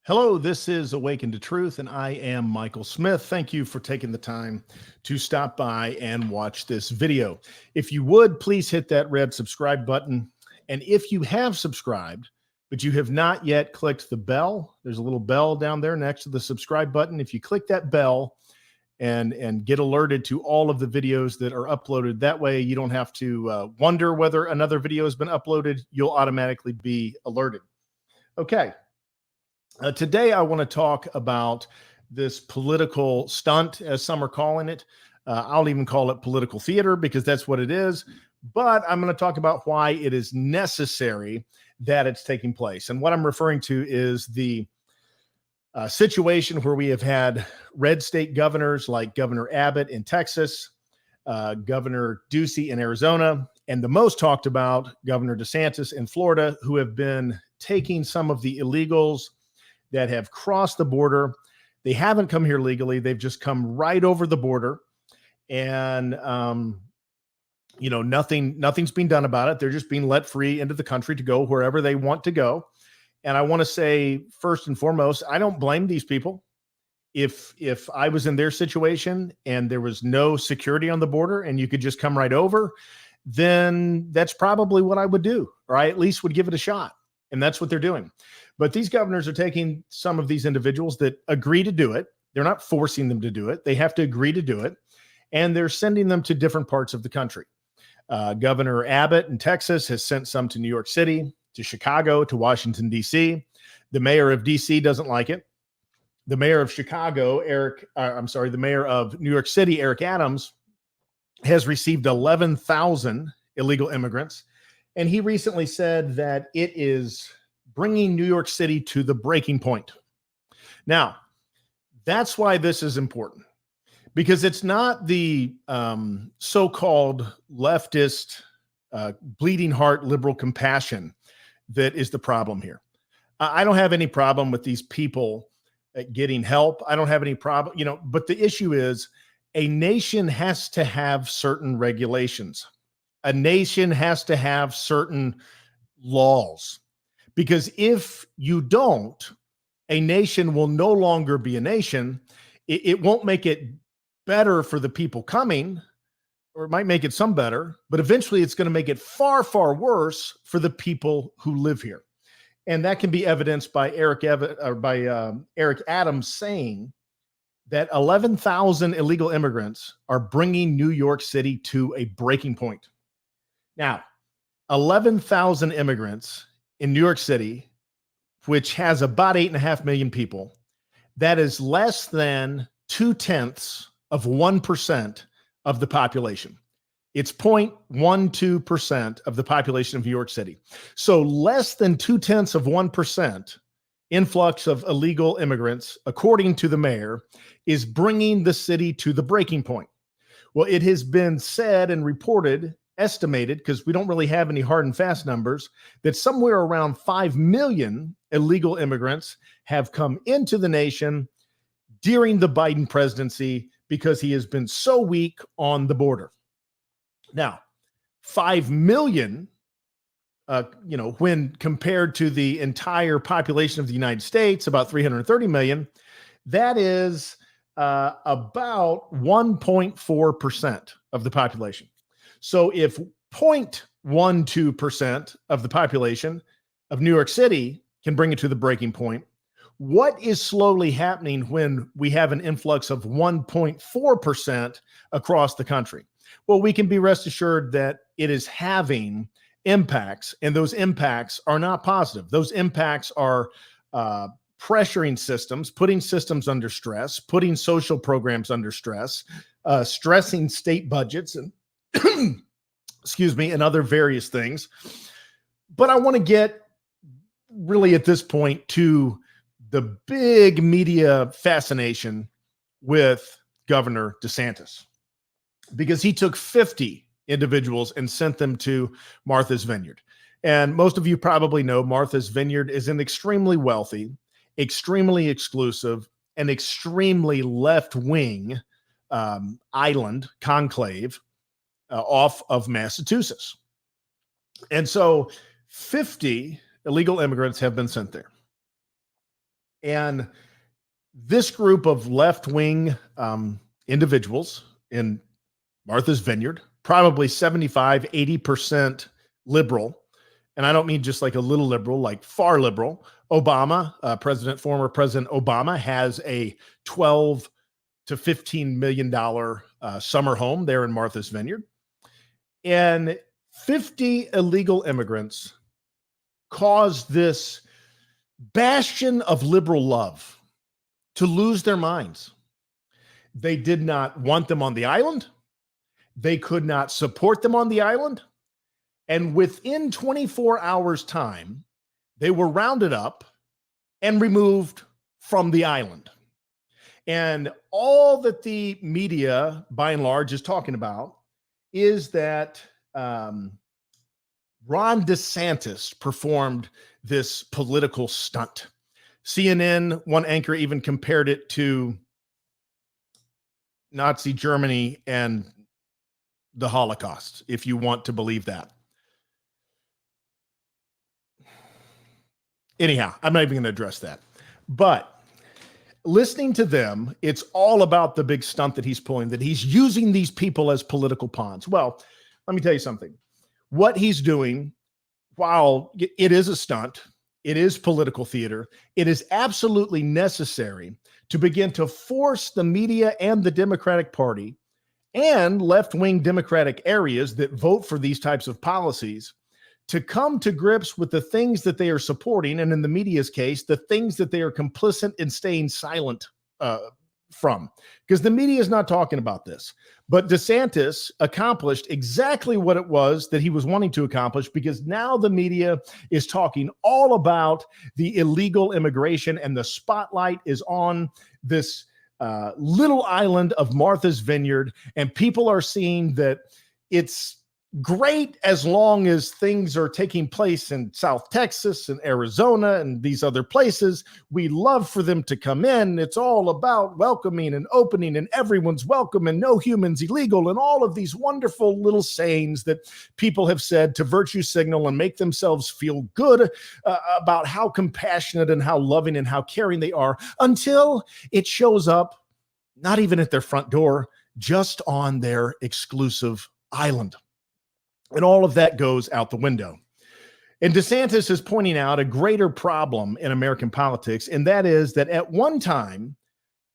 Hello, this is Awaken to Truth, and I am Michael Smith. Thank you for taking the time to stop by and watch this video. If you would, please hit that red subscribe button. And if you have subscribed, but you have not yet clicked the bell, there's a little bell down there next to the subscribe button. If you click that bell and get alerted to all of the videos that are uploaded, that way you don't have to wonder whether another video has been uploaded. You'll automatically be alerted. Okay. Today, I want to talk about this political stunt, as some are calling it. I'll even call it political theater because that's what it is. But I'm going to talk about why it is necessary that it's taking place. And what I'm referring to is the situation where we have had red state governors like Governor Abbott in Texas, Governor Ducey in Arizona, and the most talked about, Governor DeSantis in Florida, who have been taking some of the illegals that have crossed the border. They haven't come here legally. They've just come right over the border. And, nothing's being done about it. They're just being let free into the country to go wherever they want to go. And I want to say, first and foremost, I don't blame these people. If I was in their situation and there was no security on the border and you could just come right over, then that's probably what I would do, or I at least would give it a shot. And that's what they're doing. But these governors are taking some of these individuals that agree to do it. They're not forcing them to do it. They have to agree to do it. And they're sending them to different parts of the country. Governor Abbott in Texas has sent some to New York City, to Chicago, to Washington, D.C. The mayor of D.C. doesn't like it. The mayor of Chicago, the mayor of New York City, Eric Adams, has received 11,000 illegal immigrants. And he recently said that it is bringing New York City to the breaking point. Now, that's why this is important, because it's not the so-called leftist, bleeding heart liberal compassion that is the problem here. I don't have any problem with these people getting help. I don't have any problem, but the issue is a nation has to have certain regulations. A nation has to have certain laws. Because if you don't, a nation will no longer be a nation. It won't make it better for the people coming, or it might make it some better, but eventually it's going to make it far, far worse for the people who live here. And that can be evidenced by Eric Adams saying that 11,000 illegal immigrants are bringing New York City to a breaking point. Now, 11,000 immigrants in New York City, which has about 8.5 million people, that is less than 0.2% of the population. It's 0.12% of the population of New York City. So less than 0.2% influx of illegal immigrants, according to the mayor, is bringing the city to the breaking point. Well, it has been said and reported, estimated, because we don't really have any hard and fast numbers, that somewhere around 5 million illegal immigrants have come into the nation during the Biden presidency because he has been so weak on the border. Now, 5 million, when compared to the entire population of the United States, about 330 million, that is about 1.4% of the population. So if 0.12% of the population of New York City can bring it to the breaking point, what is slowly happening when we have an influx of 1.4% across the country? Well, we can be rest assured that it is having impacts, and those impacts are not positive. Those impacts are pressuring systems, putting systems under stress, putting social programs under stress, stressing state budgets and and other various things. But I want to get really at this point to the big media fascination with Governor DeSantis, because he took 50 individuals and sent them to Martha's Vineyard. And most of you probably know Martha's Vineyard is an extremely wealthy, extremely exclusive, and extremely left-wing island conclave off of Massachusetts. And so 50 illegal immigrants have been sent there. And this group of left-wing individuals in Martha's Vineyard, probably 75, 80% liberal. And I don't mean just like a little liberal, like far liberal. Obama, former President Obama has a $12 to $15 million summer home there in Martha's Vineyard. And 50 illegal immigrants caused this bastion of liberal love to lose their minds. They did not want them on the island. They could not support them on the island. And within 24 hours' time, they were rounded up and removed from the island. And all that the media, by and large, is talking about is that Ron DeSantis performed this political stunt. CNN, one anchor even compared it to Nazi Germany and the Holocaust, if you want to believe that. Anyhow, I'm not even going to address that. But listening to them, it's all about the big stunt that he's pulling, that he's using these people as political pawns. Well, let me tell you something. What he's doing, while it is a stunt, it is political theater, it is absolutely necessary to begin to force the media and the Democratic Party and left-wing Democratic areas that vote for these types of policies to come to grips with the things that they are supporting, and in the media's case, the things that they are complicit in staying silent from. Because the media is not talking about this. But DeSantis accomplished exactly what it was that he was wanting to accomplish, because now the media is talking all about the illegal immigration, and the spotlight is on this little island of Martha's Vineyard, and people are seeing that it's great as long as things are taking place in South Texas and Arizona and these other places. We love for them to come in. It's all about welcoming and opening, and everyone's welcome, and no human's illegal, and all of these wonderful little sayings that people have said to virtue signal and make themselves feel good about how compassionate and how loving and how caring they are, until it shows up not even at their front door, just on their exclusive island. And all of that goes out the window. And DeSantis is pointing out a greater problem in American politics, and that is that at one time,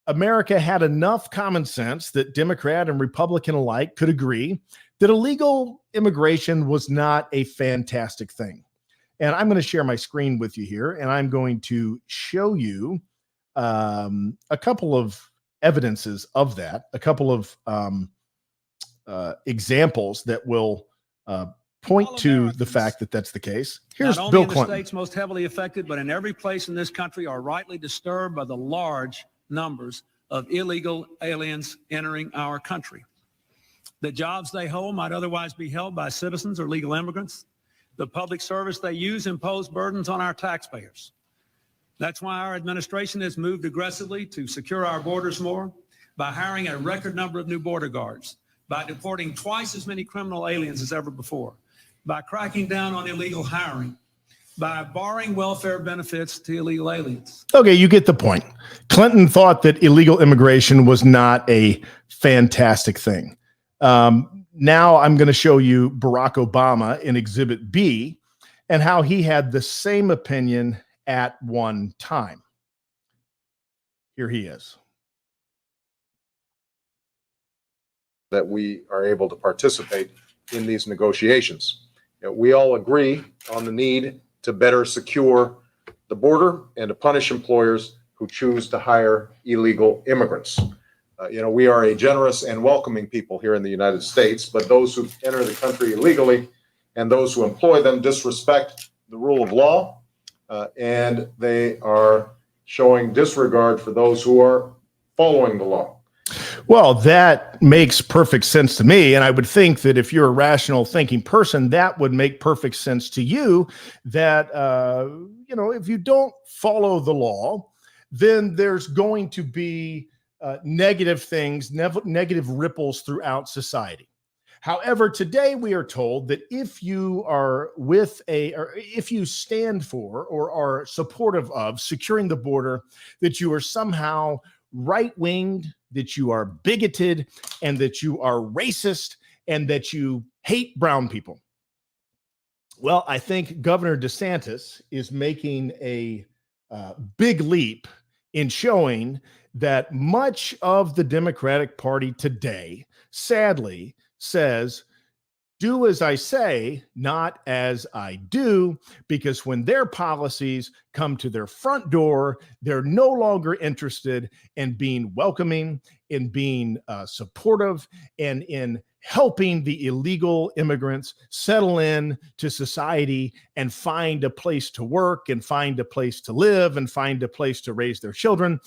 America had enough common sense that Democrat and Republican alike could agree that illegal immigration was not a fantastic thing. And I'm going to share my screen with you here, and I'm going to show you a couple of evidences of that, a couple of examples that will point to the fact that that's the case. Here's Bill Clinton. Not only in the states most heavily affected, but in every place in this country are rightly disturbed by the large numbers of illegal aliens entering our country. The jobs they hold might otherwise be held by citizens or legal immigrants. The public service they use impose burdens on our taxpayers. That's why our administration has moved aggressively to secure our borders more by hiring a record number of new border guards, by deporting twice as many criminal aliens as ever before, by cracking down on illegal hiring, by barring welfare benefits to illegal aliens. Okay, you get the point. Clinton thought that illegal immigration was not a fantastic thing. Now I'm going to show you Barack Obama in Exhibit B and how he had the same opinion at one time. Here he is. That we are able to participate in these negotiations. We all agree on the need to better secure the border and to punish employers who choose to hire illegal immigrants. We are a generous and welcoming people here in the United States, but those who enter the country illegally and those who employ them disrespect the rule of law, and they are showing disregard for those who are following the law. Well, that makes perfect sense to me. And I would think that if you're a rational thinking person, that would make perfect sense to you, that, if you don't follow the law, then there's going to be negative things, negative ripples throughout society. However, today we are told that if you are with or if you stand for or are supportive of securing the border, that you are somehow right-winged, that you are bigoted, and that you are racist, and that you hate brown people. Well, I think Governor DeSantis is making a big leap in showing that much of the Democratic Party today, sadly, says, do as I say, not as I do, because when their policies come to their front door, they're no longer interested in being welcoming, in being supportive, and in helping the illegal immigrants settle in to society and find a place to work and find a place to live and find a place to raise their children.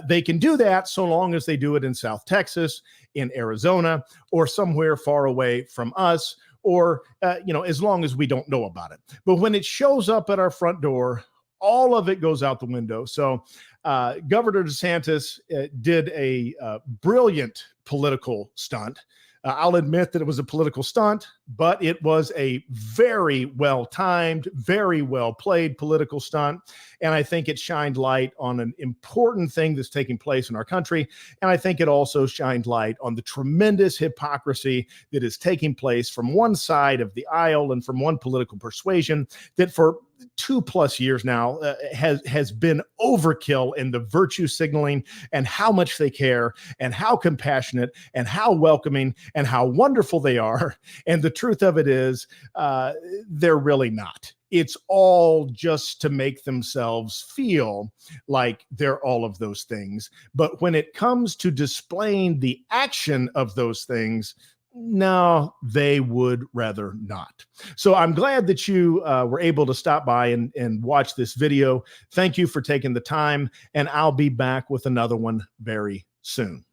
They can do that so long as they do it in South Texas, in Arizona, or somewhere far away from us, or, as long as we don't know about it. But when it shows up at our front door, all of it goes out the window. So Governor DeSantis did a brilliant political stunt. I'll admit that it was a political stunt, but it was a very well-timed, very well-played political stunt. And I think it shined light on an important thing that's taking place in our country. And I think it also shined light on the tremendous hypocrisy that is taking place from one side of the aisle and from one political persuasion that for 2+ years now has been overkill in the virtue signaling and how much they care and how compassionate and how welcoming and how wonderful they are. And the truth of it is they're really not. It's all just to make themselves feel like they're all of those things. But when it comes to displaying the action of those things, no, they would rather not. So I'm glad that you were able to stop by and watch this video. Thank you for taking the time, and I'll be back with another one very soon.